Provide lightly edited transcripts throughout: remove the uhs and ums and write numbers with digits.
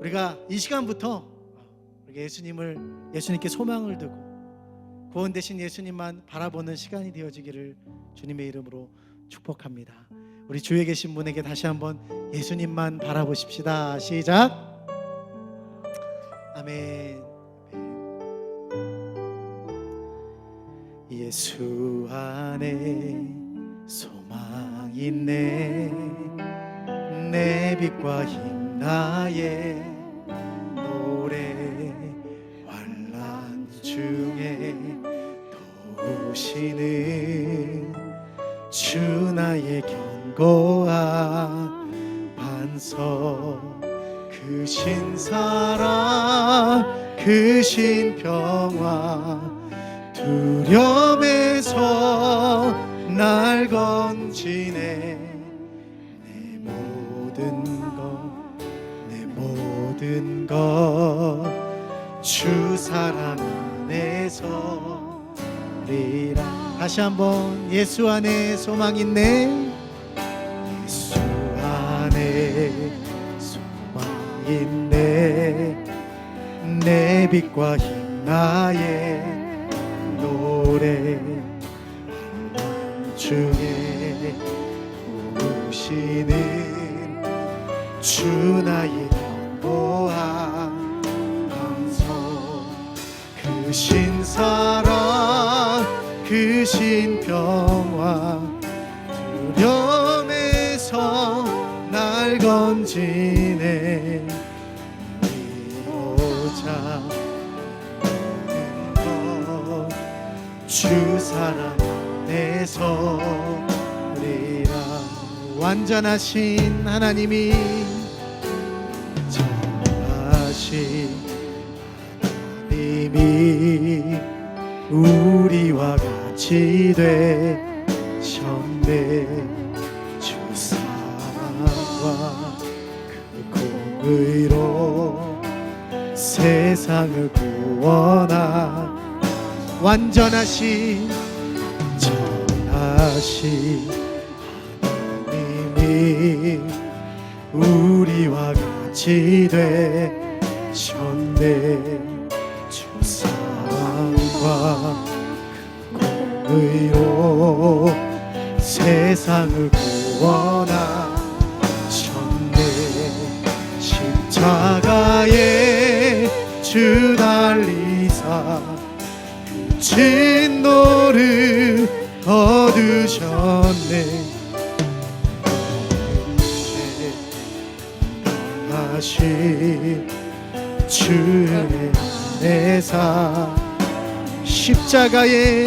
우리가 이 시간부터 예수님께 소망을 두고 구원 되신 예수님만 바라보는 시간이 되어지기를 주님의 이름으로 축복합니다. 우리 주위에 계신 분에게 다시 한번 예수님만 바라보십시다. 시작. 아멘. 예수 안에 소망 있네. 내 빛과 힘 나의 노래. 환난 중에 도우시는 주 나의 견고한 반석. 크신 사랑 크신 평화 두려움에서 날 건지네. 내 모든 것 주 사랑 안에서 리라. 다시 한번 예수 안에 소망 있네. 예수 안에 소망 있네. 내 빛과 힘 나의 노래. 중에 오시는 주 나의 견고한 반석. 크신 사랑 크신 평화 두려움에서 날 건지네. 이로자 주 사랑 안에서 우리라. 완전하신 하나님이 전하신 하나님이 우리와 같이 되셨네. 주 사랑과 그 공의로 세상을 구원한 완전하신 전하신 하나님이 우리와 같이 되셨네. 주 사랑과 공의로 세상을 구원하셨네. 십자가에 주 달리사 진노를 거두셨네. 하신 주의 내사. 십자가에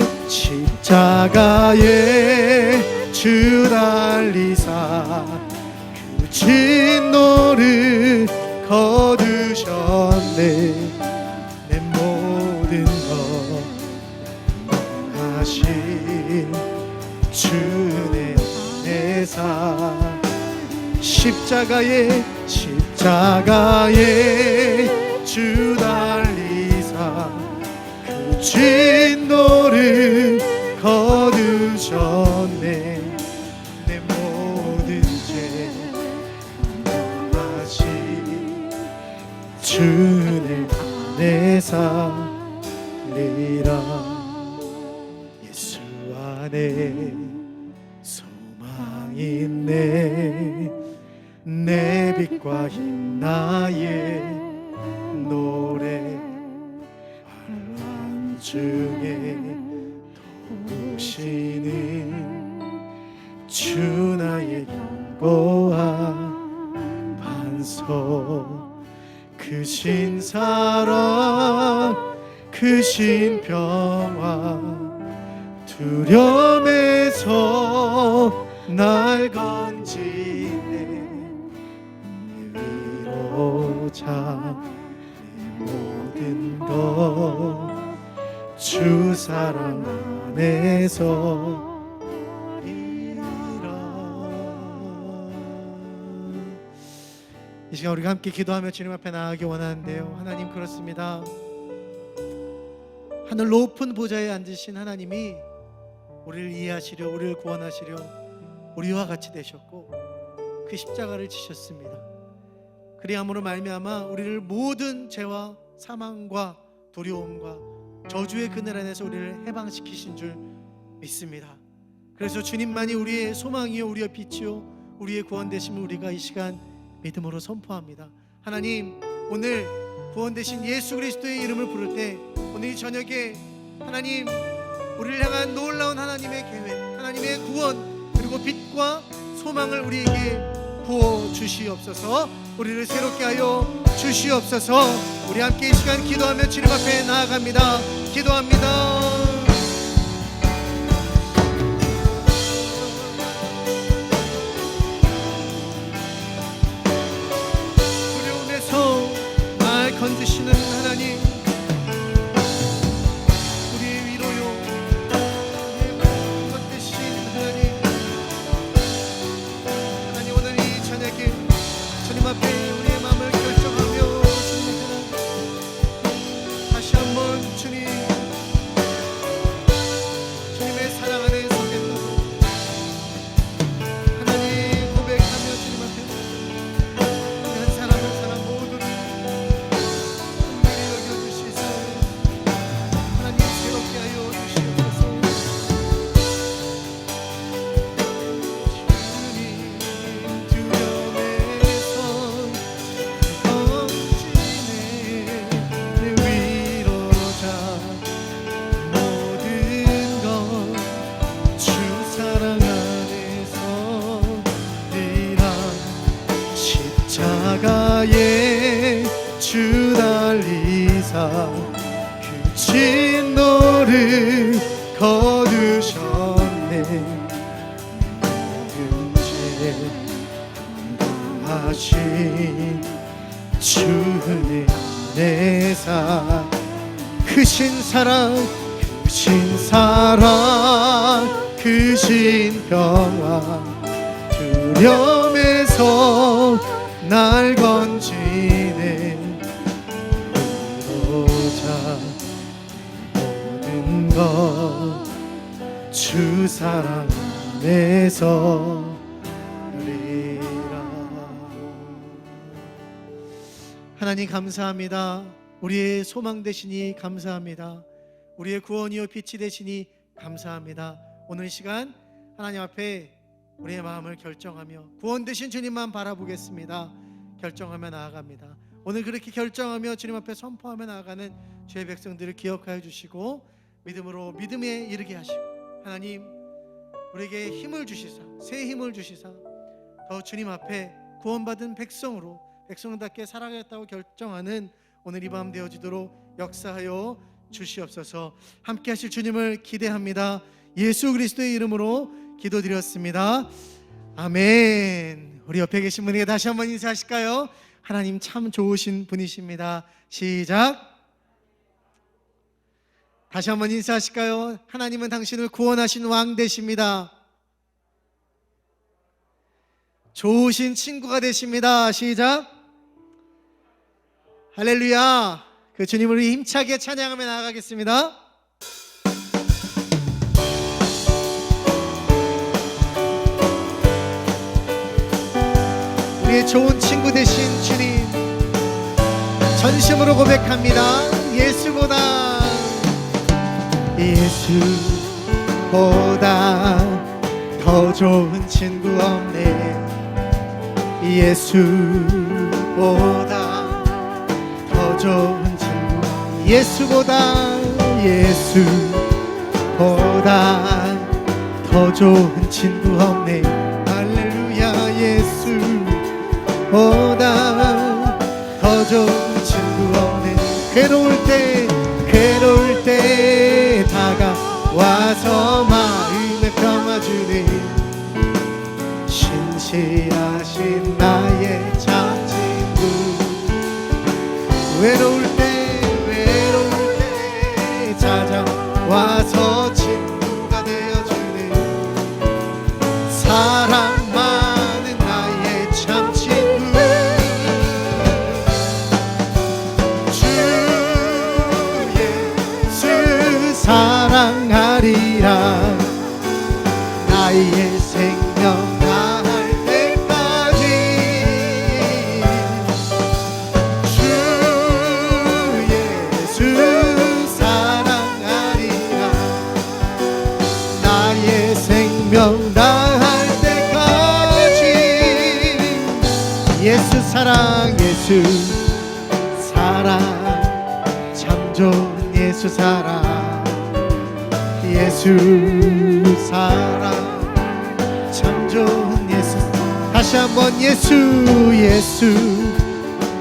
주 달리사 그 진노를 거두셨네. 내 모든 것 하신 주의 내사. 십자가에 주 달리사 그 진노를 거두셨네. 내 모든 죄 하신 주의 내사 리라. 예수 안에 소망 있네. 내 빛과 힘 나의 노래. 환난 중에 도우시는 주 나의 견고한 반석. 크신 사랑 크신 평화 두려움에서 날 건지네. 내 위로자 내 모든 것 주 사랑 안에서 이라. 이 시간 우리가 함께 기도하며 주님 앞에 나아가기 원하는데요. 하나님, 그렇습니다. 하늘 높은 보좌에 앉으신 하나님이 우리를 이해하시려, 우리를 구원하시려 우리와 같이 되셨고 그 십자가를 지셨습니다. 그리함으로 말미암아 우리를 모든 죄와 사망과 두려움과 저주의 그늘 안에서 우리를 해방시키신 줄 믿습니다. 그래서 주님만이 우리의 소망이요 우리의 빛이요 우리의 구원 되심을 우리가 이 시간 믿음으로 선포합니다. 하나님, 오늘 구원 되신 예수 그리스도의 이름을 부를 때 오늘 이 저녁에 하나님, 우리를 향한 놀라운 하나님의 계획, 하나님의 구원, 그리고 빛과 소망을 우리에게 부어 주시옵소서. 우리를 새롭게 하여 주시옵소서. 우리 함께 이 시간 기도하며 주님 앞에 나아갑니다. 기도합니다. 두려움에서 날 건지시는 하나님, 우리의 위로요, 우리의 모든 되신 하나님, 하나님 오늘 이 저녁에 주님 앞에 우리의 마음을 결정하며 주님 앞에 다시 한번 주님의 사랑 안에 서겠다고 하나님 고백하며 주님 앞에 한 사람 한 사람 모두를 은밀히 여겨주시사 하나님 새롭게 하여 주시옵소서. 주님 두려움에서 던지네 내 위로자 모든 것 주 사랑 안에서 이란 십자가에 주 달리사 그 진노를 거두셨네. 은혜 하신 주 은혜 내사 크신 사랑 크신 사랑 크신 평화 두려움에서 날 건지네. 위로자 모든 것 주 사랑 안에서 누리라. 하나님 감사합니다. 우리의 소망 되시니 감사합니다. 우리의 구원이요 빛이 되시니 감사합니다. 오늘 이 시간 하나님 앞에 우리의 마음을 결정하며 구원 되신 주님만 바라보겠습니다. 결정하며 나아갑니다. 오늘 그렇게 결정하며 주님 앞에 선포하며 나아가는 주의 백성들을 기억하여 주시고 믿음으로 믿음에 이르게 하시고 하나님 우리에게 힘을 주시사 새 힘을 주시사 더 주님 앞에 구원받은 백성으로 백성답게 살아가겠다고 결정하는 오늘 이 밤 되어지도록 역사하여 주시옵소서. 함께 하실 주님을 기대합니다. 예수 그리스도의 이름으로 기도드렸습니다. 아멘. 우리 옆에 계신 분에게 다시 한번 인사하실까요? 하나님 참 좋으신 분이십니다. 시작. 다시 한번 인사하실까요? 하나님은 당신을 구원하신 왕 되십니다. 좋으신 친구가 되십니다. 시작. 할렐루야. 그 주님을 힘차게 찬양하며 나아가겠습니다. 우리의 좋은 친구 되신 주님 전심으로 고백합니다. 예수보다 더 좋은 친구 없네. 예수보다 더 좋은 친구 예수보다 더 좋은 친구 없네. 할렐루야. 예수보다 더 좋은 친구 없네. 괴로울 때 다가와서 마음에 평화 주네. 신실하신 나의 참 친구. 외로울 때 찾아와서 친구가 되어주네. 사랑 많은 나의 참 친구. 주 예수 사랑하리라. 나의 생명 다할 때까지 예수 사랑 예수 사랑 참 좋은 예수 사랑 예수 사랑 참 좋은 예수 다시 한번 예수 예수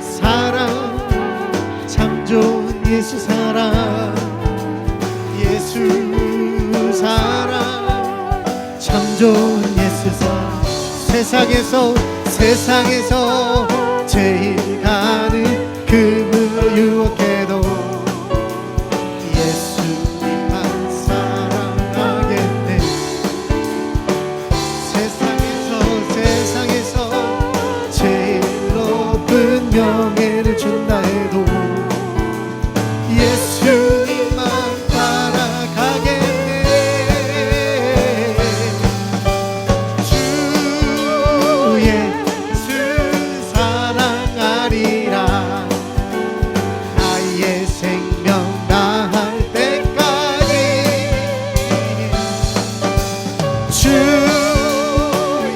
사랑 참 좋은 예수 사랑 예수 사랑 참 좋은 예수 사랑 세상에서 제일 가는 금을 유혹해도 예수님만 사랑하겠네 세상에서 제일 높은 명예를 준다 해도 예수님만 따라가겠네 주 예수 사랑하리라 나의 생명 다할 때까지 주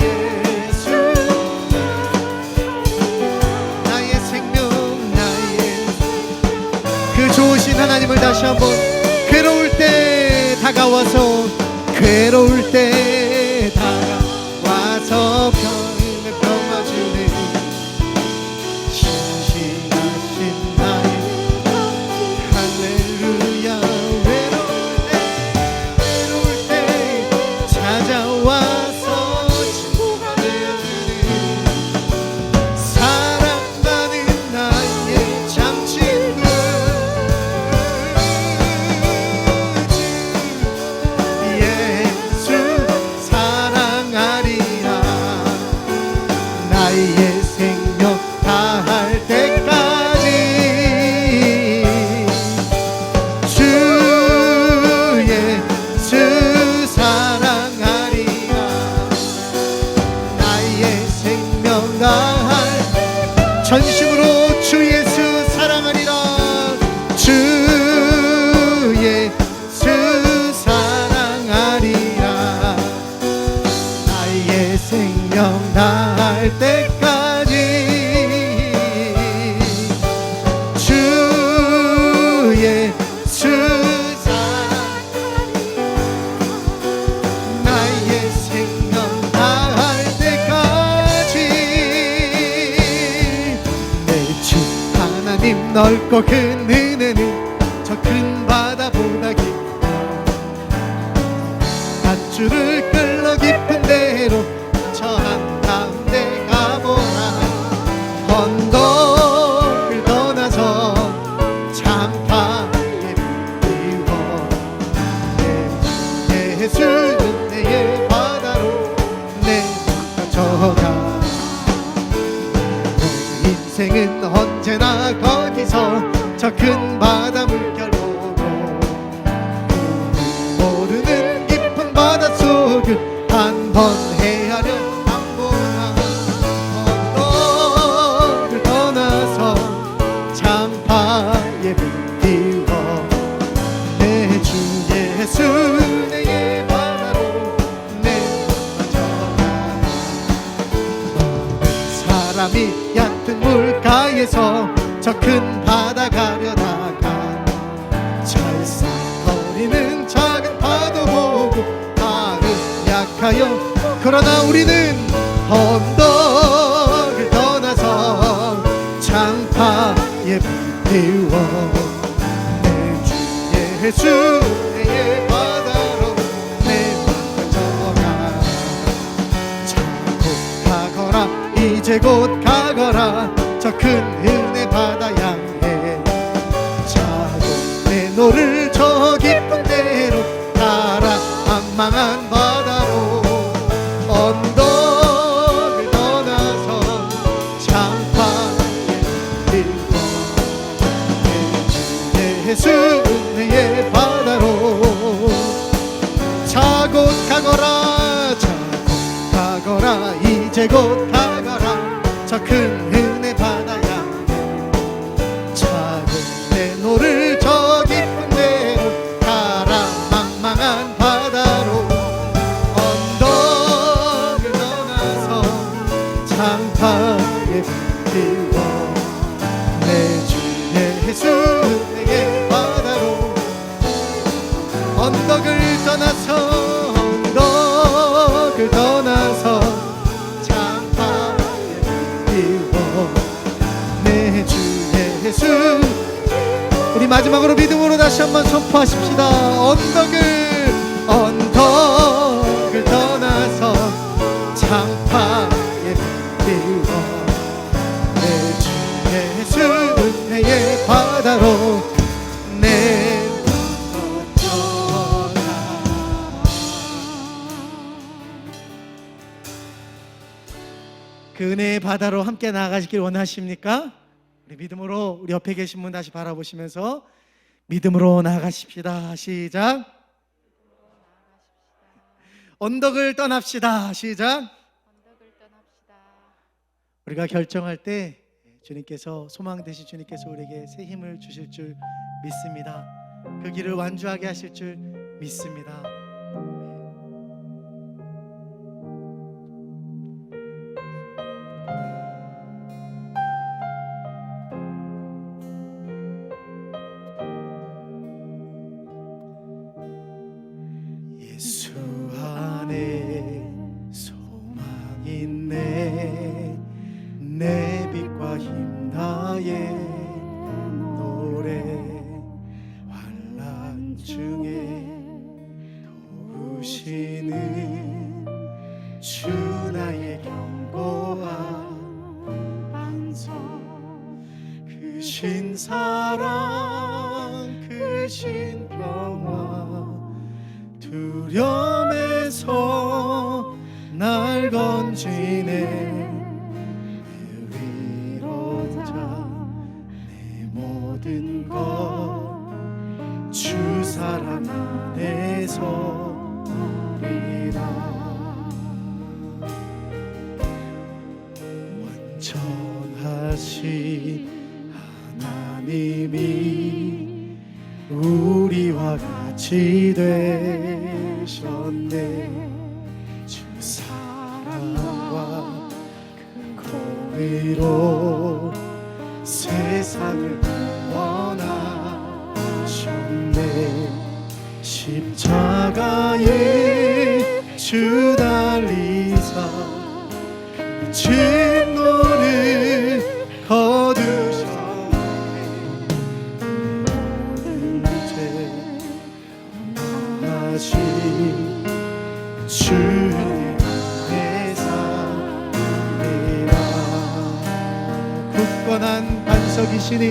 예수 나의 생명 그 좋으신 하나님을 다시 한번 괴로울 때 다가와서 병을 평화주네 신실하신 나의 할렐루야 외로울 때 찾아와서 친구가 되어주는 사랑받는 나의 참 친구 예수 사랑하리라 나의 생명 다할 때까지 주 예수 사랑하리라 나의 생명 다할 전심으로 주 예수 사랑하리라 주 예수 사랑하리라 나의 생명 다할 때까지 주 예수 나의 생명 다할 때까지 내 주 하나님 넓고 큰 은혜는 저 큰 바다보다 깊다 밧줄을 끌러 깊은 데로 저 한가운데 가보라 언덕을 떠나서 장파에 비워 내 예수 은혜의 바다로 내려져가 인생은 언제나 거기서 저 큰 바다 물결 보고 모르는 깊은 바닷속을 한 번 헤아려 안보나 언덕을 떠나서 장파에 비워 내 주 예수 은혜의 바다로 내려져가 사람이 얕은 물가에서 저 큰 바다 가려다가 찰싹거리는 작은 파도 보고 마음 약하여 그러나 우리는 언덕을 떠나서 장파에 비워 내 주 예수 의 바다로 내려져가 자곧 가거라 이제 곧 가거라 저 큰 은혜 바다 향해 자곧 내 노를 저 깊은 데로 따라 망망한 바다로 언덕을 떠나서 장파에 들고 예수 은혜의 바다로 자곧 가거라 자곧 가거라 이제 곧 가거라 저 큰 은혜 바다 향해 자곧 내 노를 저 깊은 데로 따라 망망한 바다로 언덕을 떠나서 장파에 비워 내 주 예수 내게 바다로 언덕을 떠나서 창파에 비워 내 주 예수. 우리 마지막으로 믿음으로 다시 한번 선포하십시다. 언덕을 떠나서 창파에 비워 내 주 예수 은혜의 바다로 그 은혜의 바다로 함께 나아가시길 원하십니까? 우리 믿음으로 우리 옆에 계신 분 다시 바라보시면서 믿음으로 나아가십시다. 시작. 언덕을 떠납시다. 시작. 우리가 결정할 때 주님께서 소망 되신 주님께서 우리에게 새 힘을 주실 줄 믿습니다. 그 길을 완주하게 하실 줄 믿습니다. 예수 안에 소망 있네 내 빛과 힘 나의 노래 환난 중에 도우시는 주 나의 견고한 반석 크신 사랑 크신 평화 두려움에서 날 건지네 내 위로자 내 모든 것 주 사랑 안에서 우리라 완전하신 하나님이 우리와 같이 되셨네 주 사랑과 그 공의로 세상을 구원하셨네 십자가에 주 달리사 그 진노를 거두셨네 모든 죄 하신 주의 대상이라 굳건한 반석이시니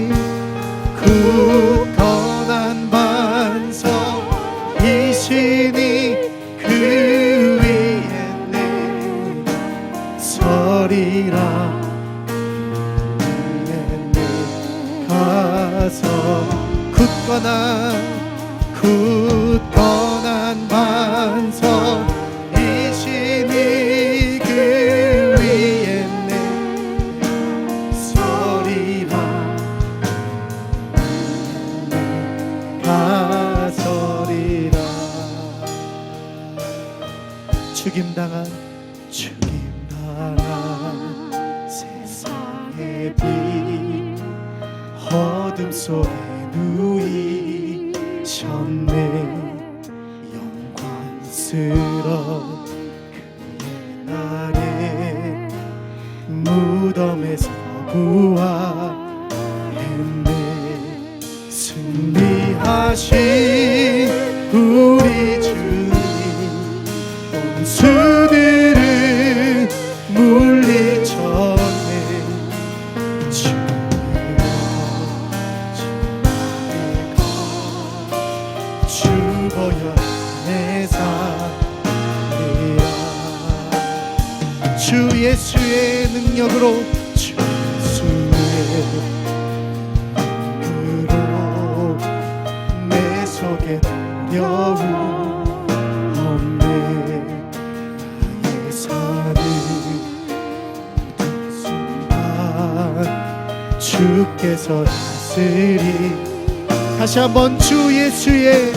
굳건한 반석이시니 그 위에 내 서리라 위에 내 가서 굳건한 반석이시니 그 위에 내 서리라 가서리라 죽임당한 세상의 빛 어둠 속에 누이셨네 영광스러운 그의 날에 무덤에서 부활했네 승리하신 우리 주님 원수들을 물리쳤네 주보여 내 삶이야 주 예수의 능력으로 주 예수의 능력으로 내 속에 두려움 없네 나의 삶을 모든 순간 주께서 다스리 다시 한번 주 예수의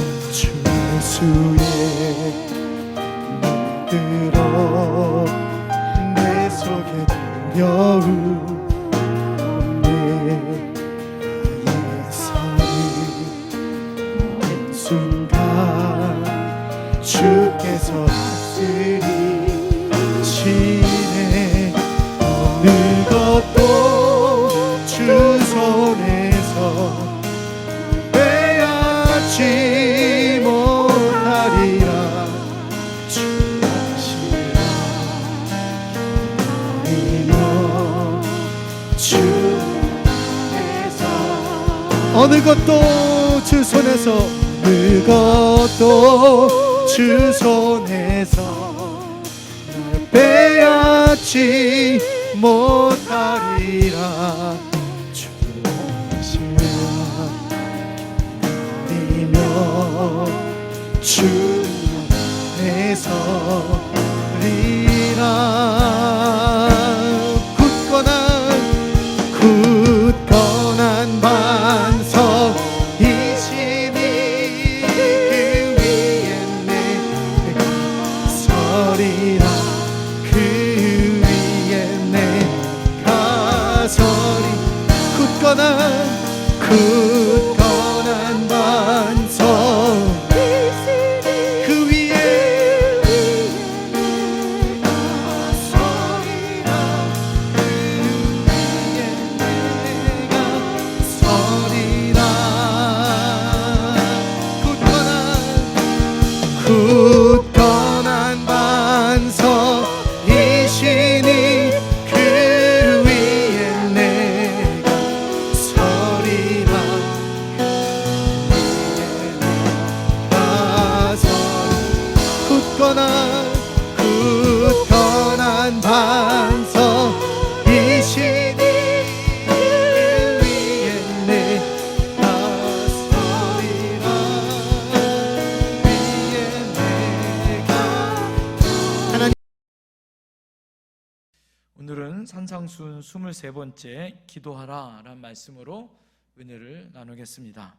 눈들어 내 속에 두려움 주 손에서 빼앗지 못하리라. 주 아시라 믿어 주 손에서 어느 것도 주 손에서 어느 것도 주 손에서 빼앗지 못하리라. 주 아시라 믿으며 주 안에서 리라. 굳건한 반석이시니 그 위에 내가 서리라. 그 위에 내가 서리. 굳건한 반석 그 위에 내가 서리라. 그 위에 내가 서리라. 굳건한 반석이시니 그 위에 내가 서리라. 굳건한 반석이시니 그 위에 내가 서리라. 위에 내가. 하나님, 오늘은 산상순 23번째 기도하라 라는 말씀으로 은혜를 나누겠습니다.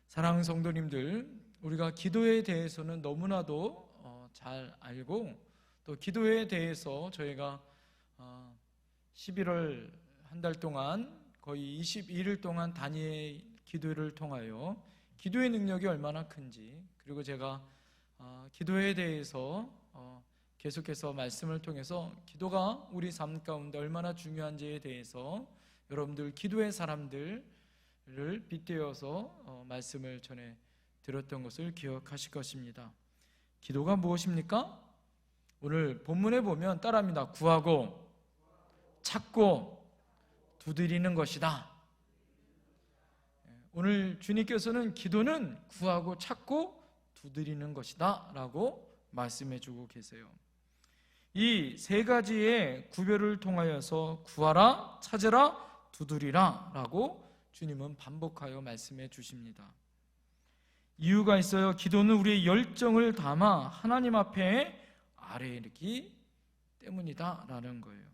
사랑하는 성도님들, 우리가 기도에 대해서는 너무나도 잘 알고, 또 기도에 대해서 저희가 11월 한 달 동안 거의 21일 동안 단위의 기도를 통하여 기도의 능력이 얼마나 큰지, 그리고 제가 기도에 대해서 계속해서 말씀을 통해서 기도가 우리 삶 가운데 얼마나 중요한지에 대해서 여러분들 기도의 사람들을 빗대어서 말씀을 전해 드렸던 것을 기억하실 것입니다. 기도가 무엇입니까? 오늘 본문에 보면 따라합니다. 구하고 찾고 두드리는 것이다. 오늘 주님께서는 기도는 구하고 찾고 두드리는 것이다 라고 말씀해 주고 계세요. 이 세 가지의 구별을 통하여서 구하라, 찾으라, 두드리라 라고 주님은 반복하여 말씀해 주십니다. 이유가 있어요. 기도는 우리의 열정을 담아 하나님 앞에 아뢰기 때문이다 라는 거예요.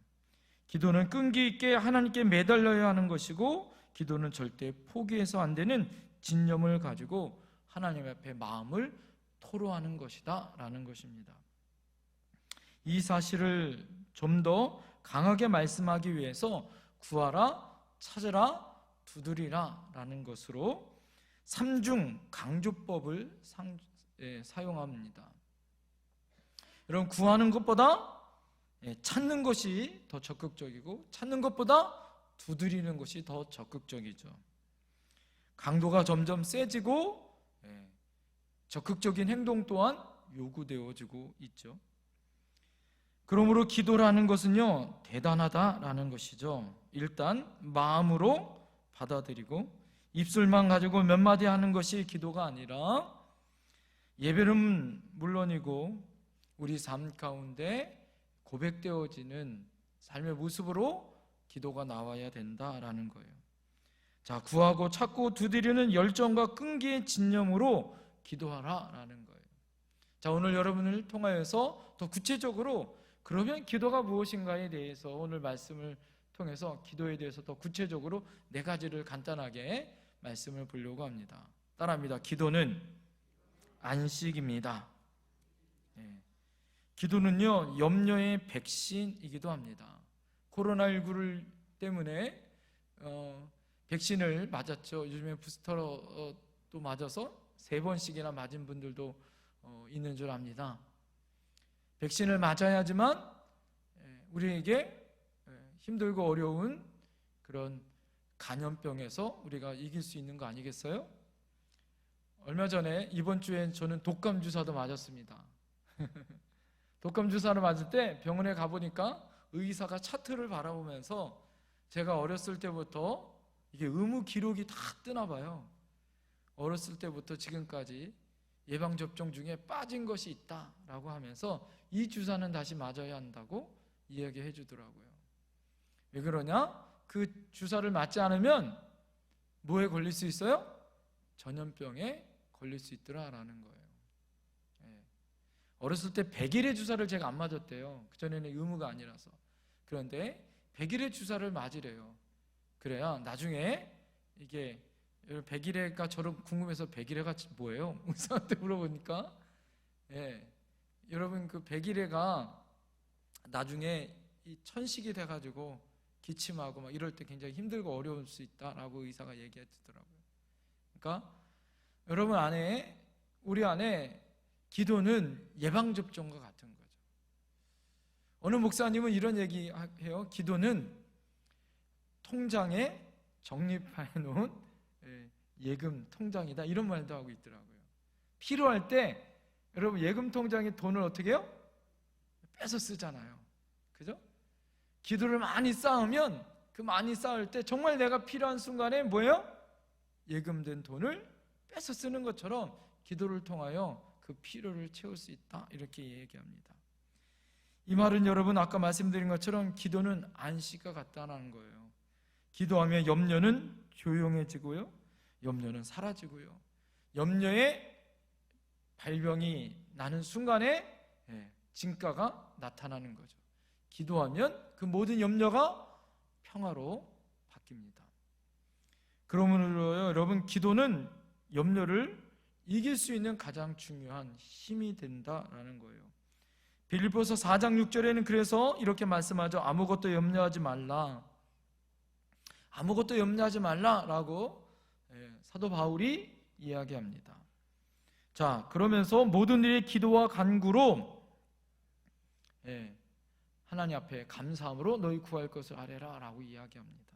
기도는 끈기 있게 하나님께 매달려야 하는 것이고, 기도는 절대 포기해서 안 되는 진념을 가지고 하나님 앞에 마음을 토로하는 것이다 라는 것입니다. 이 사실을 좀 더 강하게 말씀하기 위해서 구하라, 찾으라, 두드리라 라는 것으로 3중 강조법을 사용합니다. 여러분, 구하는 것보다 찾는 것이 더 적극적이고, 찾는 것보다 두드리는 것이 더 적극적이죠. 강도가 점점 세지고 적극적인 행동 또한 요구되어지고 있죠. 그러므로 기도라는 것은요, 대단하다라는 것이죠. 일단 마음으로 받아들이고 입술만 가지고 몇 마디 하는 것이 기도가 아니라, 예배는 물론이고 우리 삶 가운데 고백되어지는 삶의 모습으로 기도가 나와야 된다라는 거예요. 자, 구하고 찾고 두드리는 열정과 끈기의 진념으로 기도하라라는 거예요. 자, 오늘 여러분을 통하여서 더 구체적으로 그러면 기도가 무엇인가에 대해서 오늘 말씀을 통해서 기도에 대해서 더 구체적으로 4가지를 간단하게 말씀을 보려고 합니다. 따라합니다. 기도는 안식입니다. 기도는요, 염려의 백신이기도 합니다. 코로나19를 때문에 백신을 맞았죠. 요즘에 부스터도 맞아서 3번씩이나 맞은 분들도 있는 줄 압니다. 백신을 맞아야지만 우리에게 힘들고 어려운 그런 간염병에서 우리가 이길 수 있는 거 아니겠어요? 얼마 전에 이번 주에 저는 독감 주사도 맞았습니다. 독감 주사를 맞을 때 병원에 가보니까 의사가 차트를 바라보면서 제가 어렸을 때부터 이게 의무 기록이 다 뜨나 봐요. 어렸을 때부터 지금까지 예방접종 중에 빠진 것이 있다라고 하면서 이 주사는 다시 맞아야 한다고 이야기해 주더라고요. 왜 그러냐? 그 주사를 맞지 않으면 뭐에 걸릴 수 있어요? 전염병에 걸릴 수 있더라라는 거예요. 어렸을 때 100일의 주사를 제가 안 맞았대요. 그전에는 의무가 아니라서. 그런데 100일의 주사를 맞으래요. 그래야 나중에 이게 100일회가 저는 궁금해서 100일회가 뭐예요? 의사한테 물어보니까 여러분 그 100일회가 나중에 이 천식이 돼가지고 기침하고 막 이럴 때 굉장히 힘들고 어려울 수 있다라고 의사가 얘기했더라고요. 그러니까 여러분 안에 우리 안에 기도는 예방접종과 같은 거죠. 어느 목사님은 이런 얘기해요. 기도는 통장에 적립해 놓은 예금 통장이다 이런 말도 하고 있더라고요. 필요할 때 여러분 예금 통장에 돈을 어떻게 해요? 빼서 쓰잖아요. 그죠? 기도를 많이 쌓으면 그 많이 쌓을 때 정말 내가 필요한 순간에 뭐예요? 예금된 돈을 빼서 쓰는 것처럼 기도를 통하여 그 필요를 채울 수 있다 이렇게 얘기합니다. 이 말은 여러분 아까 말씀드린 것처럼 기도는 안식과 같다는 거예요. 기도하면 염려는 조용해지고요, 염려는 사라지고요, 염려의 발병이 나는 순간에 진가가 나타나는 거죠. 기도하면 그 모든 염려가 평화로 바뀝니다. 그러므로 여러분 기도는 염려를 이길 수 있는 가장 중요한 힘이 된다라는 거예요. 빌립보서 4장 6절에는 그래서 이렇게 말씀하죠. 아무것도 염려하지 말라. 아무것도 염려하지 말라라고 사도 바울이 이야기합니다. 자, 그러면서 모든 일의 기도와 간구로 하나님 앞에 감사함으로 너희 구할 것을 아뢰라 라고 이야기합니다.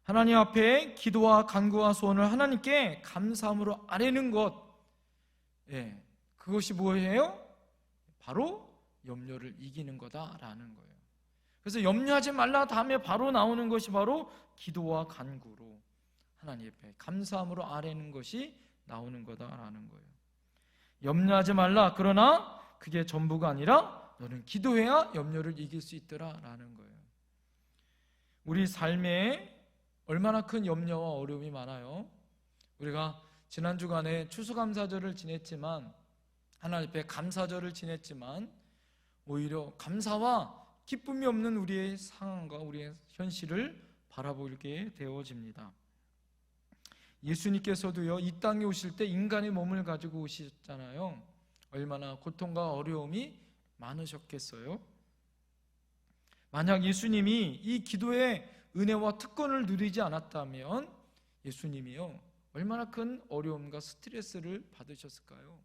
하나님 앞에 기도와 간구와 소원을 하나님께 감사함으로 아뢰는 것, 그것이 뭐예요? 바로 염려를 이기는 거다라는 거예요. 그래서 염려하지 말라 다음에 바로 나오는 것이 바로 기도와 간구로 하나님 앞에 감사함으로 아뢰는 것이 나오는 거다라는 거예요. 염려하지 말라, 그러나 그게 전부가 아니라 너는 기도해야 염려를 이길 수 있더라라는 거예요. 우리 삶에 얼마나 큰 염려와 어려움이 많아요. 우리가 지난 주간에 추수감사절을 지냈지만, 하나님 앞에 감사절을 지냈지만, 오히려 감사와 기쁨이 없는 우리의 상황과 우리의 현실을 바라보게 되어집니다. 예수님께서도요, 이 땅에 오실 때 인간의 몸을 가지고 오셨잖아요. 얼마나 고통과 어려움이 많으셨겠어요? 만약 예수님이 이 기도의 은혜와 특권을 누리지 않았다면 예수님이요, 얼마나 큰 어려움과 스트레스를 받으셨을까요?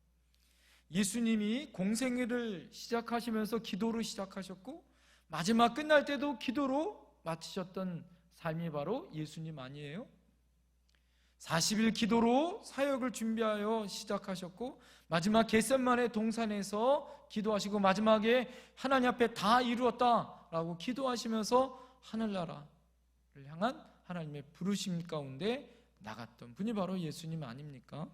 예수님이 공생애를 시작하시면서 기도로 시작하셨고 마지막 끝날 때도 기도로 마치셨던 삶이 바로 예수님 아니에요? 40일 기도로 사역을 준비하여 시작하셨고 마지막 겟세마네 동산에서 기도하시고 마지막에 하나님 앞에 다 이루었다라고 기도하시면서 하늘나라를 향한 하나님의 부르심 가운데 나갔던 분이 바로 예수님 아닙니까?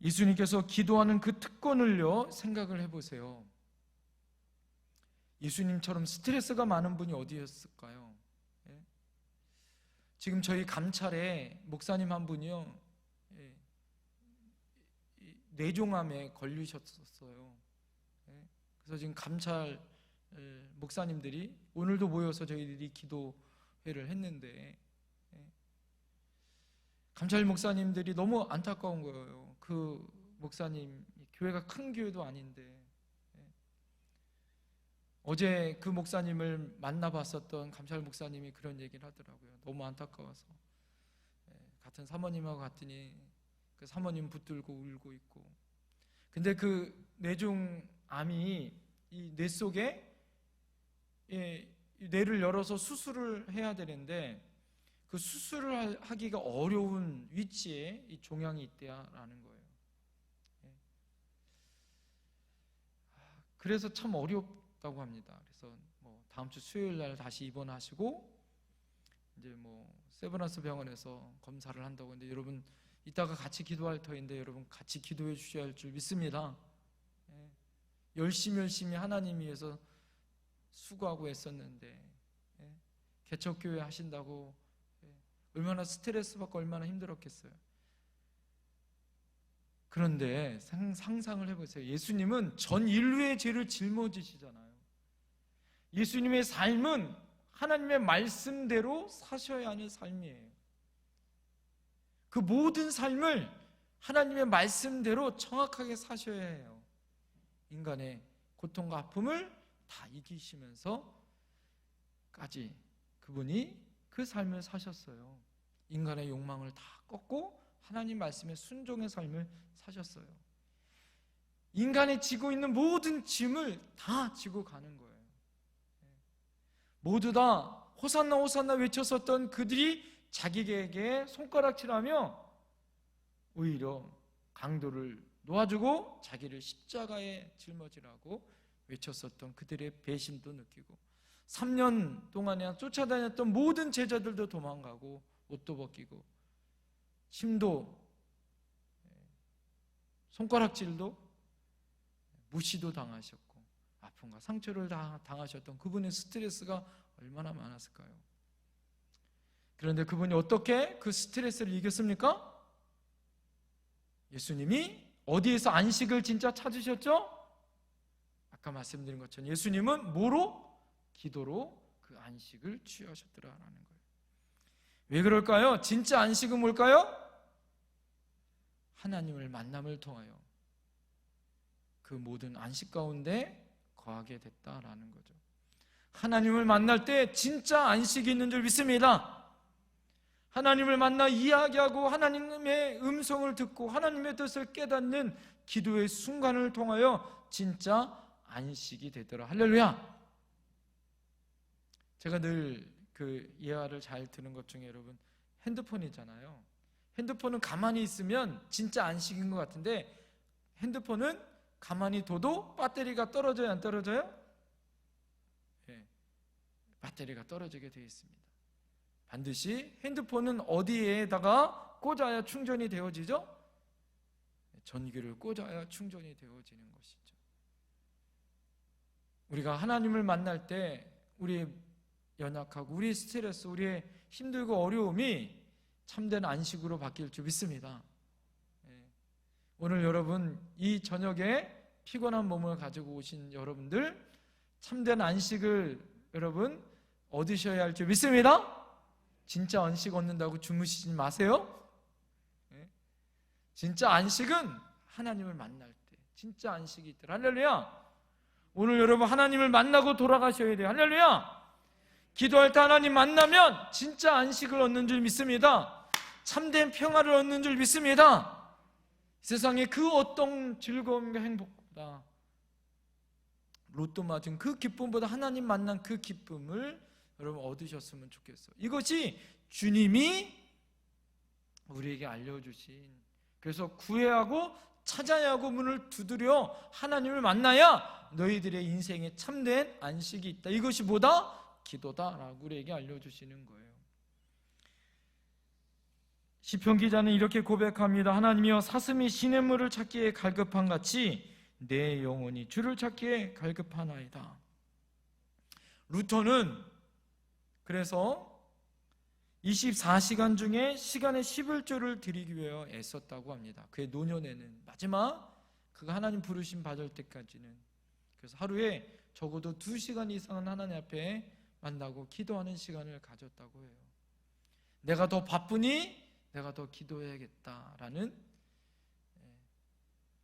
예수님께서 기도하는 그 특권을요, 생각을 해보세요. 예수님처럼 스트레스가 많은 분이 어디였을까요? 지금 저희 감찰에 목사님 한 분이요, 뇌종암에 걸리셨었어요. 그래서 지금 감찰 목사님들이 오늘도 모여서 저희들이 기도회를 했는데 감찰 목사님들이 너무 안타까운 거예요. 그 목사님, 교회가 큰 교회도 아닌데 어제 그 목사님을 만나봤었던 감찰 목사님이 그런 얘기를 하더라고요. 너무 안타까워서 같은 사모님하고 갔더니 그 사모님 붙들고 울고 있고, 근데 그 뇌종암이 이 뇌 속에 뇌를 열어서 수술을 해야 되는데 그 수술을 하기가 어려운 위치에 이 종양이 있다라는 거예요. 그래서 참 어렵다고 합니다. 그래서 뭐 다음 주 수요일 날 다시 입원하시고 이제 뭐 세브란스 병원에서 검사를 한다고 하는데, 여러분 이따가 같이 기도할 터인데 여러분 같이 기도해 주셔야 할 줄 믿습니다. 열심히 하나님 위해서 수고하고 애썼는데 개척교회 하신다고 얼마나 스트레스 받고 얼마나 힘들었겠어요. 그런데 상상을 해보세요. 예수님은 전 인류의 죄를 짊어지시잖아요. 예수님의 삶은 하나님의 말씀대로 사셔야 하는 삶이에요. 그 모든 삶을 하나님의 말씀대로 정확하게 사셔야 해요. 인간의 고통과 아픔을 다 이기시면서까지 그분이 그 삶을 사셨어요. 인간의 욕망을 다 꺾고 하나님 말씀에 순종의 삶을 사셨어요. 인간이 지고 있는 모든 짐을 다 지고 가는 거예요. 모두 다 호산나 호산나 외쳤었던 그들이 자기에게 손가락질하며 오히려 강도를 놓아주고 자기를 십자가에 짊어지라고 외쳤었던 그들의 배신도 느끼고, 3년 동안에 쫓아다녔던 모든 제자들도 도망가고 옷도 벗기고 침도 손가락질도 무시도 당하셨고 아픔과 상처를 다 당하셨던 그분의 스트레스가 얼마나 많았을까요? 그런데 그분이 어떻게 그 스트레스를 이겼습니까? 예수님이 어디에서 안식을 진짜 찾으셨죠? 아까 말씀드린 것처럼 예수님은 뭐로? 기도로 그 안식을 취하셨더라라는 거예요. 왜 그럴까요? 진짜 안식은 뭘까요? 하나님을 만남을 통하여 그 모든 안식 가운데 거하게 됐다라는 거죠. 하나님을 만날 때 진짜 안식이 있는 줄 믿습니다. 하나님을 만나 이야기하고 하나님의 음성을 듣고 하나님의 뜻을 깨닫는 기도의 순간을 통하여 진짜 안식이 되더라. 할렐루야. 제가 늘 그 예화를 잘 드는 것 중에 여러분 핸드폰이잖아요. 핸드폰은 가만히 있으면 진짜 안식인 것 같은데 핸드폰은 가만히 둬도 배터리가 떨어져요, 안 떨어져요? 네, 배터리가 떨어지게 되어 있습니다. 반드시 핸드폰은 어디에다가 꽂아야 충전이 되어지죠? 전기를 꽂아야 충전이 되어지는 것이죠. 우리가 하나님을 만날 때 우리의 연약하고 우리의 스트레스, 우리의 힘들고 어려움이 참된 안식으로 바뀔 줄 믿습니다. 오늘 여러분 이 저녁에 피곤한 몸을 가지고 오신 여러분들 참된 안식을 여러분 얻으셔야 할 줄 믿습니다. 진짜 안식 얻는다고 주무시지 마세요. 진짜 안식은 하나님을 만날 때 진짜 안식이 있더라. 할렐루야. 오늘 여러분 하나님을 만나고 돌아가셔야 돼요. 할렐루야. 기도할 때 하나님 만나면 진짜 안식을 얻는 줄 믿습니다. 참된 평화를 얻는 줄 믿습니다. 세상에 그 어떤 즐거움과 행복보다, 로또 맞은 그 기쁨보다 하나님 만난 그 기쁨을 여러분 얻으셨으면 좋겠어요. 이것이 주님이 우리에게 알려주신, 그래서 구해야 하고 찾아야 하고 문을 두드려 하나님을 만나야 너희들의 인생에 참된 안식이 있다. 이것이 뭐다? 기도다라고 우리에게 알려주시는 거예요. 시편 기자는 이렇게 고백합니다. 하나님이여 사슴이 시냇물을 찾기에 갈급한 같이 내 영혼이 주를 찾기에 갈급하나이다. 루터는 그래서 24시간 중에 시간의 11조를 드리기 위해 애썼다고 합니다. 그의 노년에는 마지막 그가 하나님 부르심 받을 때까지는. 그래서 하루에 적어도 2시간 이상은 하나님 앞에 만나고 기도하는 시간을 가졌다고 해요. 내가 더 바쁘니 내가 더 기도해야겠다라는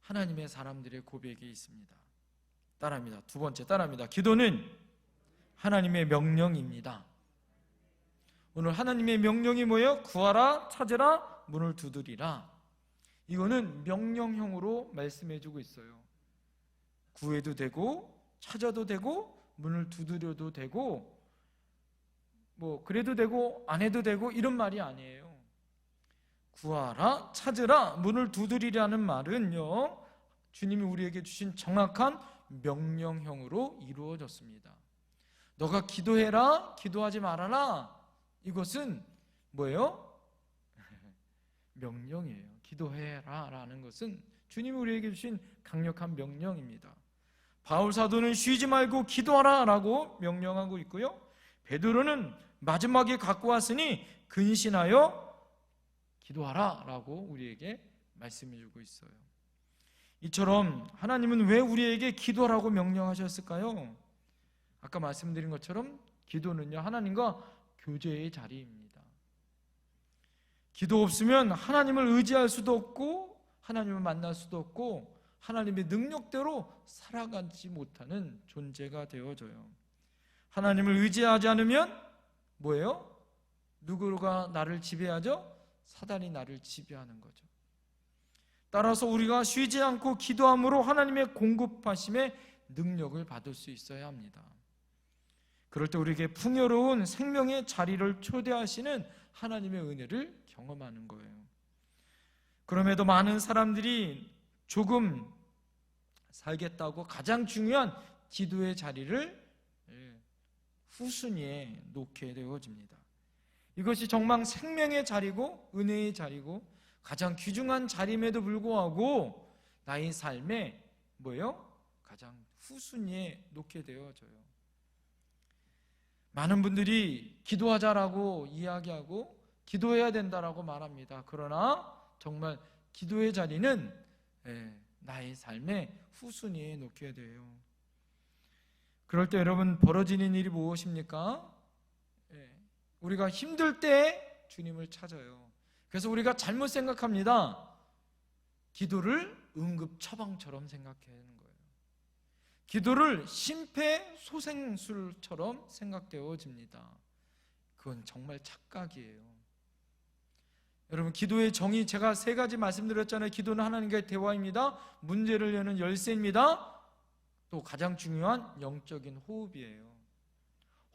하나님의 사람들의 고백이 있습니다. 따라합니다. 두 번째 따라합니다. 기도는 하나님의 명령입니다. 오늘 하나님의 명령이 뭐예요? 구하라, 찾으라, 문을 두드리라. 이거는 명령형으로 말씀해주고 있어요. 구해도 되고 찾아도 되고 문을 두드려도 되고 뭐 그래도 되고 안 해도 되고 이런 말이 아니에요. 구하라, 찾으라, 문을 두드리라는 말은요, 주님이 우리에게 주신 정확한 명령형으로 이루어졌습니다. 너가 기도해라, 기도하지 말아라, 이것은 뭐예요? 명령이에요. 기도해라 라는 것은 주님이 우리에게 주신 강력한 명령입니다. 바울 사도는 쉬지 말고 기도하라 라고 명령하고 있고요, 베드로는 마지막에 갖고 왔으니 근신하여 기도하라 라고 우리에게 말씀해 주고 있어요. 이처럼 하나님은 왜 우리에게 기도하라고 명령하셨을까요? 아까 말씀드린 것처럼 기도는요, 하나님과 교제의 자리입니다. 기도 없으면 하나님을 의지할 수도 없고 하나님을 만날 수도 없고 하나님의 능력대로 살아가지 못하는 존재가 되어져요. 하나님을 의지하지 않으면 뭐예요? 누구가 나를 지배하죠? 사단이 나를 지배하는 거죠. 따라서 우리가 쉬지 않고 기도함으로 하나님의 공급하심의 능력을 받을 수 있어야 합니다. 그럴 때 우리에게 풍요로운 생명의 자리를 초대하시는 하나님의 은혜를 경험하는 거예요. 그럼에도 많은 사람들이 조금 살겠다고 가장 중요한 기도의 자리를 후순위에 놓게 되어집니다. 이것이 정말 생명의 자리고 은혜의 자리고 가장 귀중한 자리임에도 불구하고 나의 삶에 뭐예요? 가장 후순위에 놓게 되어져요. 많은 분들이 기도하자라고 이야기하고 기도해야 된다라고 말합니다. 그러나 정말 기도의 자리는 나의 삶의 후순위에 놓게 돼요. 그럴 때 여러분 벌어지는 일이 무엇입니까? 우리가 힘들 때 주님을 찾아요. 그래서 우리가 잘못 생각합니다. 기도를 응급 처방처럼 생각하는 거예요. 기도를 심폐소생술처럼 생각되어집니다. 그건 정말 착각이에요. 여러분, 기도의 정의 제가 3가지 말씀드렸잖아요. 기도는 하나님과의 대화입니다. 문제를 여는 열쇠입니다. 또 가장 중요한 영적인 호흡이에요.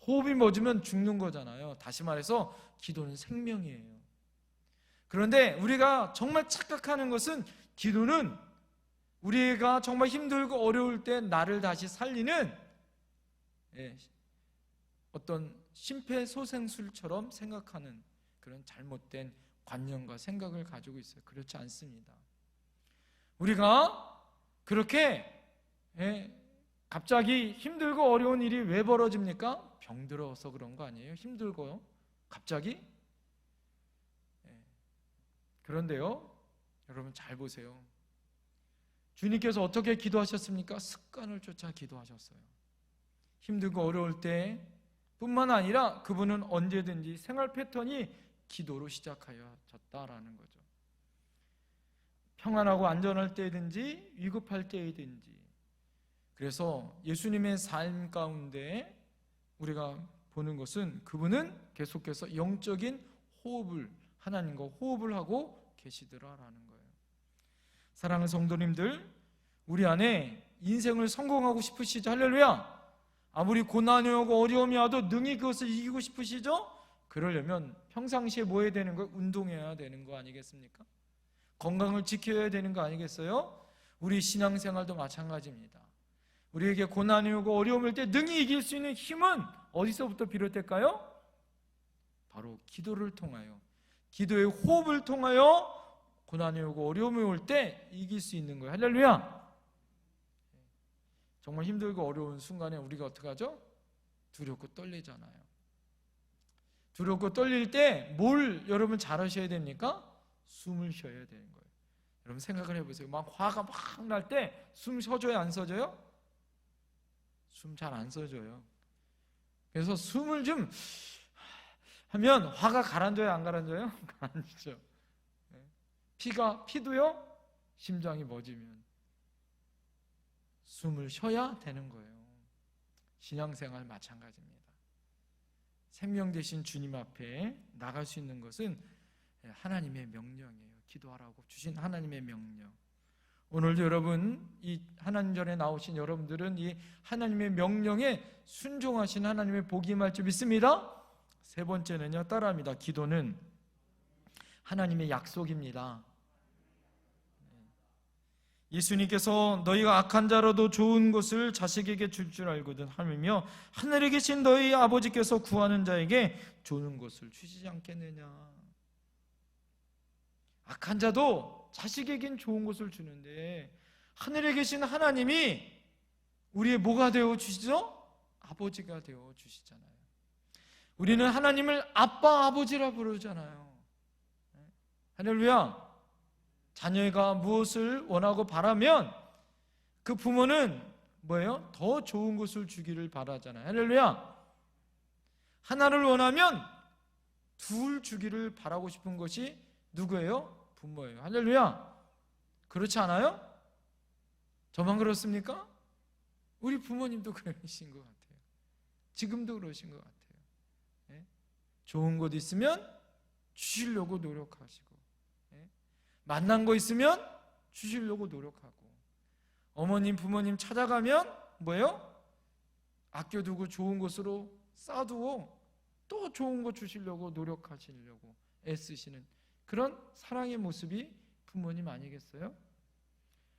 호흡이 멎으면 죽는 거잖아요. 다시 말해서 기도는 생명이에요. 그런데 우리가 정말 착각하는 것은 기도는 우리가 정말 힘들고 어려울 때 나를 다시 살리는 어떤 심폐소생술처럼 생각하는 그런 잘못된 관념과 생각을 가지고 있어요. 그렇지 않습니다. 우리가 그렇게 갑자기 힘들고 어려운 일이 왜 벌어집니까? 병들어서 그런 거 아니에요? 힘들고요 갑자기? 그런데요, 여러분 잘 보세요. 주님께서 어떻게 기도하셨습니까? 습관을 쫓아 기도하셨어요. 힘들고 어려울 때 뿐만 아니라 그분은 언제든지 생활 패턴이 기도로 시작하여졌다라는 거죠. 평안하고 안전할 때든지 위급할 때든지. 그래서 예수님의 삶 가운데 우리가 보는 것은 그분은 계속해서 영적인 호흡을 하나님과 호흡을 하고 계시더라라는 거예요. 사랑하는 성도님들, 우리 안에 인생을 성공하고 싶으시죠? 할렐루야! 아무리 고난이 오고 어려움이 와도 능히 그것을 이기고 싶으시죠? 그러려면 평상시에 뭐 해야 되는 거예요? 운동해야 되는 거 아니겠습니까? 건강을 지켜야 되는 거 아니겠어요? 우리 신앙생활도 마찬가지입니다. 우리에게 고난이 오고 어려움일 때 능히 이길 수 있는 힘은 어디서부터 비롯될까요? 바로 기도를 통하여, 기도의 호흡을 통하여 고난이 오고 어려움이 올 때 이길 수 있는 거예요. 할렐루야! 정말 힘들고 어려운 순간에 우리가 어떻게 하죠? 두렵고 떨리잖아요. 두렵고 떨릴 때 뭘 여러분 잘하셔야 됩니까? 숨을 쉬어야 되는 거예요. 여러분 생각을 해보세요. 막 화가 막 날 때 숨 쉬어줘요? 안 쉬어줘요? 숨 잘 안 쉬어줘요. 그래서 숨을 좀 하면 화가 가라앉아요? 안 가라앉아요? 가라앉죠. 피도요? 심장이 멎으면 숨을 쉬어야 되는 거예요. 신앙생활 마찬가지입니다. 생명 되신 주님 앞에 나갈 수 있는 것은 하나님의 명령이에요. 기도하라고 주신 하나님의 명령. 오늘도 여러분 이 하나님 전에 나오신 여러분들은 이 하나님의 명령에 순종하신 하나님의 복이 임할 줄 믿습니다. 세 번째는요, 따라합니다. 기도는 하나님의 약속입니다. 예수님께서 너희가 악한 자라도 좋은 것을 자식에게 줄 줄 알거든 하며 하늘에 계신 너희 아버지께서 구하는 자에게 좋은 것을 주시지 않겠느냐. 악한 자도 자식에겐 좋은 것을 주는데 하늘에 계신 하나님이 우리의 뭐가 되어 주시죠? 아버지가 되어 주시잖아요. 우리는 하나님을 아빠, 아버지라 부르잖아요. 할렐루야. 자녀가 무엇을 원하고 바라면 그 부모는 뭐예요? 더 좋은 것을 주기를 바라잖아요. 할렐루야. 하나를 원하면 둘 주기를 바라고 싶은 것이 누구예요? 부모예요. 할렐루야. 그렇지 않아요? 저만 그렇습니까? 우리 부모님도 그러신 것 같아요. 지금도 그러신 것 같아요. 네? 좋은 것 있으면 주시려고 노력하시고, 만난 거 있으면 주시려고 노력하고, 어머님 부모님 찾아가면 뭐예요? 아껴두고 좋은 것으로 싸두고 또 좋은 거 주시려고 노력하시려고 애쓰시는 그런 사랑의 모습이 부모님 아니겠어요?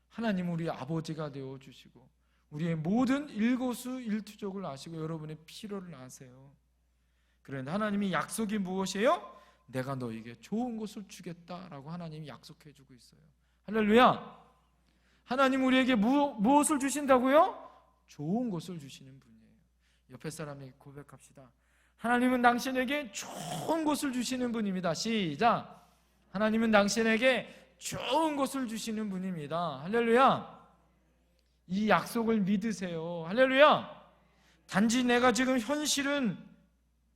하나님 우리 아버지가 되어주시고 우리의 모든 일거수일투족을 아시고 여러분의 필요를 아세요. 그런데 하나님이 약속이 무엇이에요? 내가 너에게 좋은 것을 주겠다라고 하나님이 약속해 주고 있어요. 할렐루야. 하나님 우리에게 무엇을 주신다고요? 좋은 것을 주시는 분이에요. 옆에 사람에게 고백합시다. 하나님은 당신에게 좋은 것을 주시는 분입니다. 시작. 하나님은 당신에게 좋은 것을 주시는 분입니다. 할렐루야. 이 약속을 믿으세요. 할렐루야. 단지 내가 지금 현실은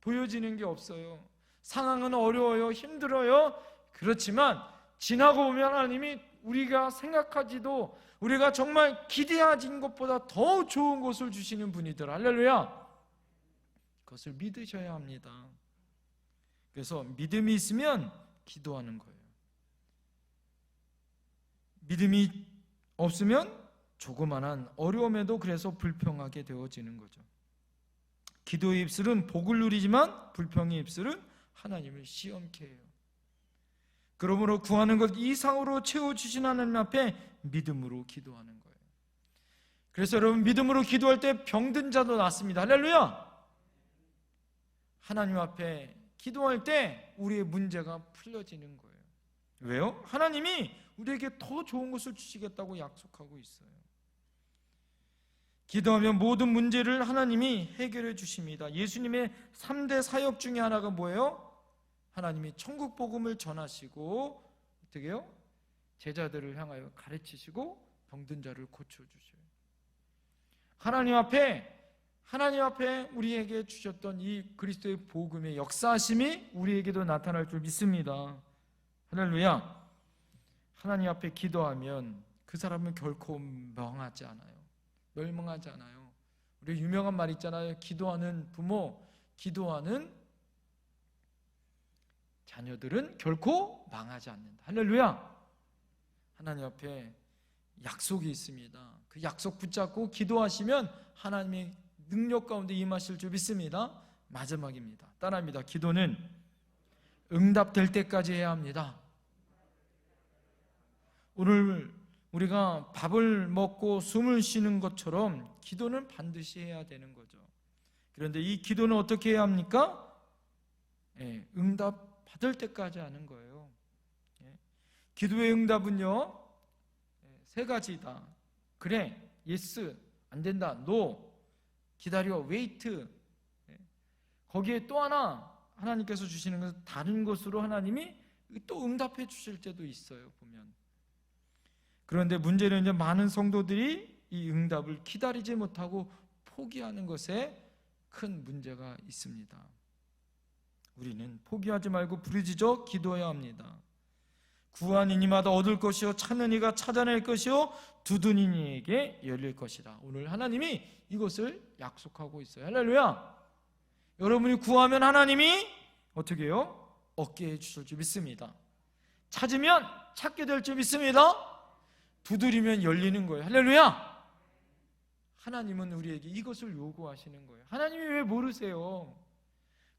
보여지는 게 없어요. 상황은 어려워요. 힘들어요. 그렇지만 지나고 보면 하나님이 우리가 생각하지도 우리가 정말 기대하진 것보다 더 좋은 것을 주시는 분이더라. 할렐루야. 그것을 믿으셔야 합니다. 그래서 믿음이 있으면 기도하는 거예요. 믿음이 없으면 조그만한 어려움에도 그래서 불평하게 되어지는 거죠. 기도의 입술은 복을 누리지만 불평의 입술은 하나님을 시험케 해요. 그러므로 구하는 것 이상으로 채워주신 하나님 앞에 믿음으로 기도하는 거예요. 그래서 여러분 믿음으로 기도할 때 병든 자도 낫습니다. 할렐루야. 하나님 앞에 기도할 때 우리의 문제가 풀려지는 거예요. 왜요? 하나님이 우리에게 더 좋은 것을 주시겠다고 약속하고 있어요. 기도하면 모든 문제를 하나님이 해결해 주십니다. 예수님의 3대 사역 중에 하나가 뭐예요? 하나님이 천국 복음을 전하시고 어떻게 해요? 제자들을 향하여 가르치시고 병든 자를 고쳐주셔요. 하나님 앞에 우리에게 주셨던 이 그리스도의 복음의 역사하심이 우리에게도 나타날 줄 믿습니다. 할렐루야. 하나님 앞에 기도하면 그 사람은 결코 멸망하지 않아요. 우리 유명한 말 있잖아요. 기도하는 부모, 기도하는 자녀들은 결코 망하지 않는다. 할렐루야. 하나님 앞에 약속이 있습니다. 그 약속 붙잡고 기도하시면 하나님의 능력 가운데 임하실 줄 믿습니다. 마지막입니다. 따라합니다. 기도는 응답될 때까지 해야 합니다. 오늘 우리가 밥을 먹고 숨을 쉬는 것처럼 기도는 반드시 해야 되는 거죠. 그런데 이 기도는 어떻게 해야 합니까? 응답 받을 때까지 하는 거예요. 기도의 응답은요 3가지다. 그래, 예스, 안 된다, 노, 기다려, 웨이트. 거기에 또 하나 하나님께서 주시는 것은 다른 것으로 하나님이 또 응답해 주실 때도 있어요, 보면. 그런데 문제는 이제 많은 성도들이 이 응답을 기다리지 못하고 포기하는 것에 큰 문제가 있습니다. 우리는 포기하지 말고 부르짖어 기도해야 합니다. 구하는 이마다 얻을 것이요 찾는 이가 찾아낼 것이요 두드리는 이에게 열릴 것이다. 오늘 하나님이 이것을 약속하고 있어요. 할렐루야. 여러분이 구하면 하나님이 어떻게 해요? 얻게 해주실 줄 믿습니다. 찾으면 찾게 될 줄 믿습니다. 두드리면 열리는 거예요. 할렐루야. 하나님은 우리에게 이것을 요구하시는 거예요. 하나님이 왜 모르세요?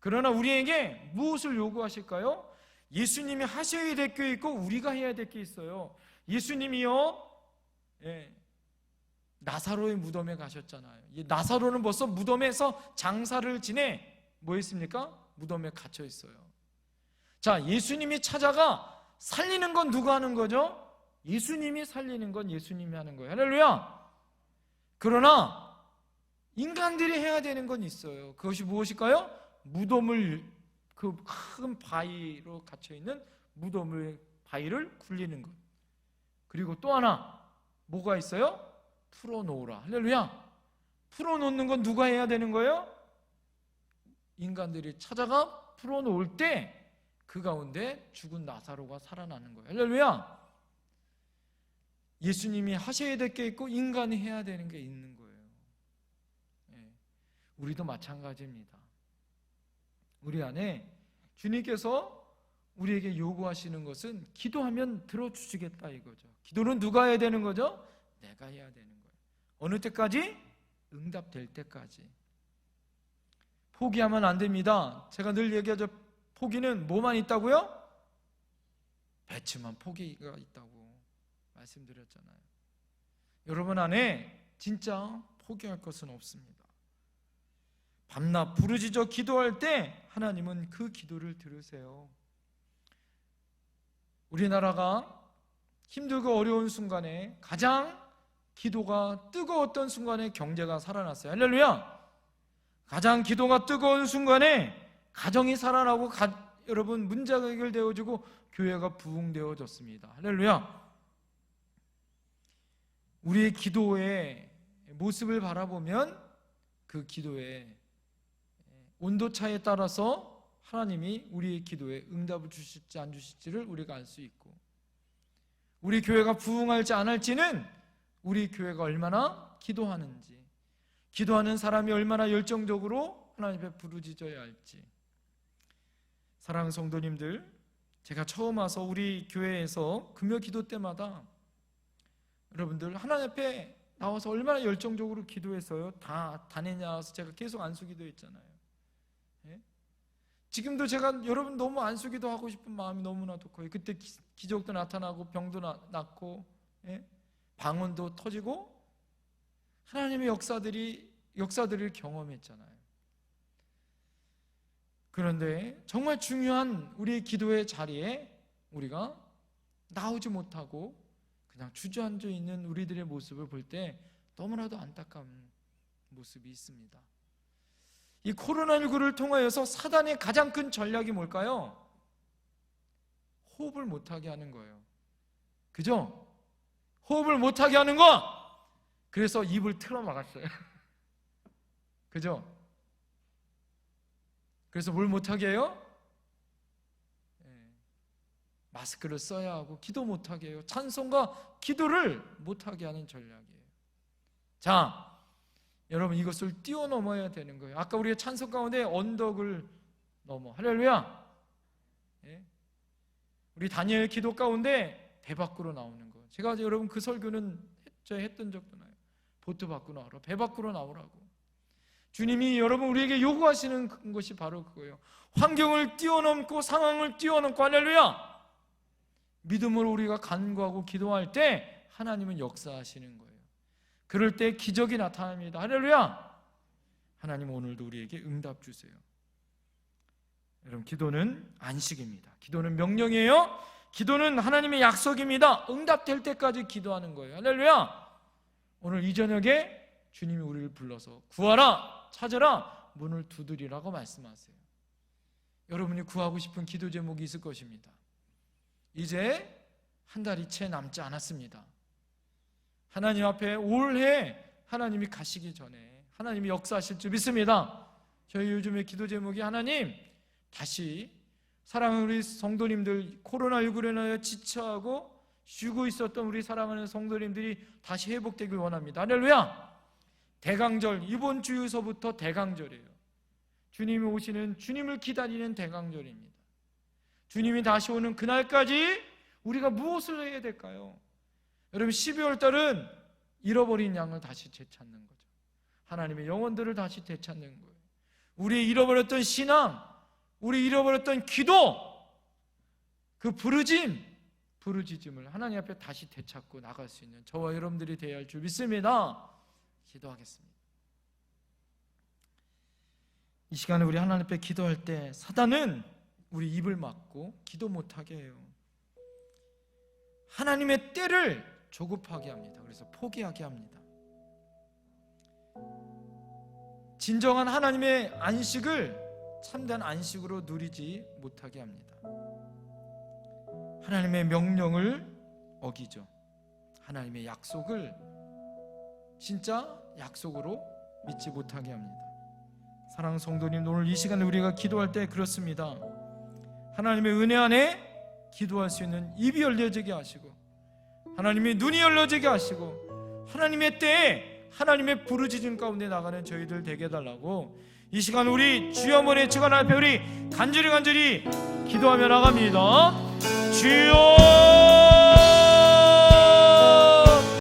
그러나 우리에게 무엇을 요구하실까요? 예수님이 하셔야 될 게 있고 우리가 해야 될 게 있어요. 예수님이요, 나사로의 무덤에 가셨잖아요. 나사로는 벌써 무덤에서 장사를 지내 뭐 했습니까? 무덤에 갇혀 있어요. 자, 예수님이 찾아가 살리는 건 누가 하는 거죠? 예수님이 살리는 건 예수님이 하는 거예요. 할렐루야. 그러나 인간들이 해야 되는 건 있어요. 그것이 무엇일까요? 무덤을, 그 큰 바위로 갇혀 있는 무덤의 바위를 굴리는 것. 그리고 또 하나 뭐가 있어요? 풀어놓으라. 할렐루야. 풀어놓는 건 누가 해야 되는 거예요? 인간들이 찾아가 풀어놓을 때 그 가운데 죽은 나사로가 살아나는 거예요. 할렐루야. 예수님이 하셔야 될 게 있고 인간이 해야 되는 게 있는 거예요. 우리도 마찬가지입니다. 우리 안에 주님께서 우리에게 요구하시는 것은 기도하면 들어주시겠다 이거죠. 기도는 누가 해야 되는 거죠? 내가 해야 되는 거예요. 어느 때까지? 응답될 때까지. 포기하면 안 됩니다. 제가 늘 얘기하죠. 포기는 뭐만 있다고요? 배추만 포기가 있다고 말씀드렸잖아요. 여러분 안에 진짜 포기할 것은 없습니다. 밤낮 부르짖어 기도할 때 하나님은 그 기도를 들으세요. 우리나라가 힘들고 어려운 순간에 가장 기도가 뜨거웠던 순간에 경제가 살아났어요. 할렐루야. 가장 기도가 뜨거운 순간에 가정이 살아나고 여러분 문제가 해결되어지고 교회가 부흥되어졌습니다. 할렐루야. 우리의 기도의 모습을 바라보면 그 기도의 온도차에 따라서 하나님이 우리의 기도에 응답을 주실지 안 주실지를 우리가 알 수 있고, 우리 교회가 부흥할지 안 할지는 우리 교회가 얼마나 기도하는지, 기도하는 사람이 얼마나 열정적으로 하나님 앞에 부르짖어야 할지. 사랑하는 성도님들, 제가 처음 와서 우리 교회에서 금요 기도 때마다 여러분들 하나님 앞에 나와서 얼마나 열정적으로 기도했어요. 다 단에 나와서 제가 계속 안수 기도했잖아요. 지금도 제가 여러분 너무 안수기도 하고 싶은 마음이 너무나도 커요. 그때 기적도 나타나고 병도 낫고 방언도 터지고 하나님의 역사들을 경험했잖아요. 그런데 정말 중요한 우리의 기도의 자리에 우리가 나오지 못하고 그냥 주저앉아 있는 우리들의 모습을 볼 때 너무나도 안타까운 모습이 있습니다. 이 코로나19를 통하여서 사단의 가장 큰 전략이 뭘까요? 호흡을 못하게 하는 거예요. 그죠? 호흡을 못하게 하는 거! 그래서 입을 틀어 막았어요. 그죠? 그래서 뭘 못하게 해요? 마스크를 써야 하고 기도 못하게 해요. 찬송과 기도를 못하게 하는 전략이에요. 자, 여러분 이것을 뛰어넘어야 되는 거예요. 아까 우리가 찬송 가운데 언덕을 넘어. 할렐루야. 우리 다니엘 기도 가운데 배 밖으로 나오는 거. 제가 여러분 그 설교는 제가 했던 적도 나요. 보트 밖으로 나오라. 배 밖으로 나오라고. 주님이 여러분 우리에게 요구하시는 것이 바로 그거예요. 환경을 뛰어넘고 상황을 뛰어넘고, 할렐루야. 믿음으로 우리가 간구하고 기도할 때 하나님은 역사하시는 거예요. 그럴 때 기적이 나타납니다. 할렐루야. 하나님 오늘도 우리에게 응답 주세요. 여러분 기도는 안식입니다. 기도는 명령이에요. 기도는 하나님의 약속입니다. 응답될 때까지 기도하는 거예요. 할렐루야. 오늘 이 저녁에 주님이 우리를 불러서 구하라, 찾으라, 문을 두드리라고 말씀하세요. 여러분이 구하고 싶은 기도 제목이 있을 것입니다. 이제 한 달이 채 남지 않았습니다. 하나님 앞에 올해 하나님이 가시기 전에 하나님이 역사하실 줄 믿습니다. 저희 요즘에 기도 제목이 하나님 다시 사랑하는 우리 성도님들, 코로나19로 인하여 지쳐하고 쉬고 있었던 우리 사랑하는 성도님들이 다시 회복되길 원합니다. 할렐루야. 대강절, 이번 주유서부터 대강절이에요. 주님이 오시는, 주님을 기다리는 대강절입니다. 주님이 다시 오는 그날까지 우리가 무엇을 해야 될까요? 여러분 12월 달은 잃어버린 양을 다시 되찾는 거죠. 하나님의 영혼들을 다시 되찾는 거예요. 우리의 잃어버렸던 신앙, 우리 잃어버렸던 기도, 그 부르짖음을 하나님 앞에 다시 되찾고 나갈 수 있는 저와 여러분들이 되어야 할 줄 믿습니다. 기도하겠습니다. 이 시간에 우리 하나님 앞에 기도할 때 사단은 우리 입을 막고 기도 못하게 해요. 하나님의 때를 조급하게 합니다. 그래서 포기하게 합니다. 진정한 하나님의 안식을 참된 안식으로 누리지 못하게 합니다. 하나님의 명령을 어기죠. 하나님의 약속을 진짜 약속으로 믿지 못하게 합니다. 사랑하는 성도님, 오늘 이 시간에 우리가 기도할 때 그렇습니다. 하나님의 은혜 안에 기도할 수 있는 입이 열려지게 하시고, 하나님의 눈이 열려지게 하시고, 하나님의 때에 하나님의 부르짖음 가운데 나가는 저희들 되게 해달라고 이 시간 우리 주여 한번 주간 앞에 우리 간절히 기도하며 나갑니다. 주여